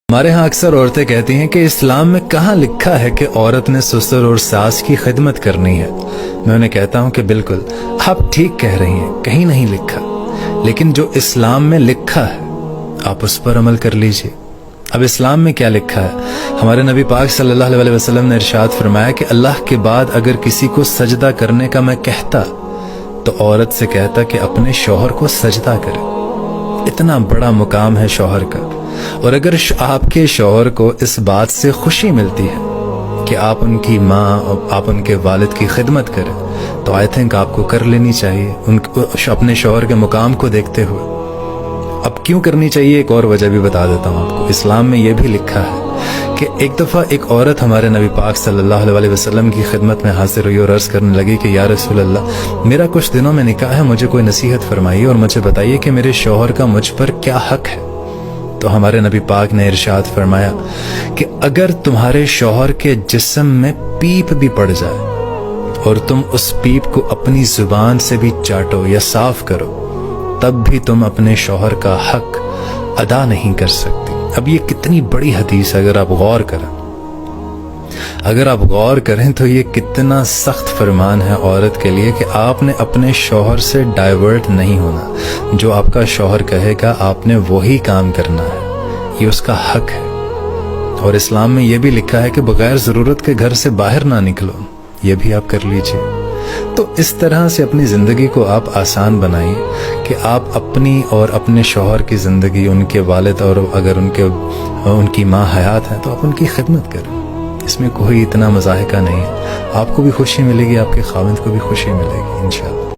ہمارے ہاں اکثر عورتیں کہتی ہیں کہ اسلام میں کہاں لکھا ہے کہ عورت نے سسر اور ساس کی خدمت کرنی ہے۔ میں انہیں کہتا ہوں کہ بالکل آپ ٹھیک کہہ رہی ہیں، کہیں نہیں لکھا، لیکن جو اسلام میں لکھا ہے آپ اس پر عمل کر لیجئے۔ اب اسلام میں کیا لکھا ہے؟ ہمارے نبی پاک صلی اللہ علیہ وسلم نے ارشاد فرمایا کہ اللہ کے بعد اگر کسی کو سجدہ کرنے کا میں کہتا تو عورت سے کہتا کہ اپنے شوہر کو سجدہ کرے۔ اتنا بڑا مقام ہے شوہر کا، اور اگر آپ کے شوہر کو اس بات سے خوشی ملتی ہے کہ آپ ان کی ماں اور آپ ان کے والد کی خدمت کریں تو آئی تھنک آپ کو کر لینی چاہیے اپنے شوہر کے مقام کو دیکھتے ہوئے۔ اب کیوں کرنی چاہیے ایک اور وجہ بھی بتا دیتا ہوں آپ کو۔ اسلام میں یہ بھی لکھا ہے کہ ایک دفعہ ایک عورت ہمارے نبی پاک صلی اللہ علیہ وسلم کی خدمت میں حاضر ہوئی اور عرض کرنے لگی کہ یا رسول اللہ، میرا کچھ دنوں میں نکاح ہے، مجھے کوئی نصیحت فرمائیے اور مجھے بتائیے کہ میرے شوہر کا مجھ پر کیا حق ہے۔ تو ہمارے نبی پاک نے ارشاد فرمایا کہ اگر تمہارے شوہر کے جسم میں پیپ بھی پڑ جائے اور تم اس پیپ کو اپنی زبان سے بھی چاٹو یا صاف کرو تب بھی تم اپنے شوہر کا حق ادا نہیں کر سکتی۔ اب یہ کتنی بڑی حدیث ہے، اگر آپ غور کریں تو یہ کتنا سخت فرمان ہے عورت کے لیے کہ آپ نے اپنے شوہر سے ڈائیورٹ نہیں ہونا۔ جو آپ کا شوہر کہے گا آپ نے وہی کام کرنا ہے، یہ اس کا حق ہے۔ اور اسلام میں یہ بھی لکھا ہے کہ بغیر ضرورت کے گھر سے باہر نہ نکلو، یہ بھی آپ کر لیجئے۔ تو اس طرح سے اپنی زندگی کو آپ آسان بنائیے کہ آپ اپنی اور اپنے شوہر کی زندگی، ان کے والد اور اگر ان کی ماں حیات ہے تو آپ ان کی خدمت کریں۔ اس میں کوئی اتنا مضاحکہ نہیں ہے، آپ کو بھی خوشی ملے گی، آپ کے خاوند کو بھی خوشی ملے گی انشاءاللہ۔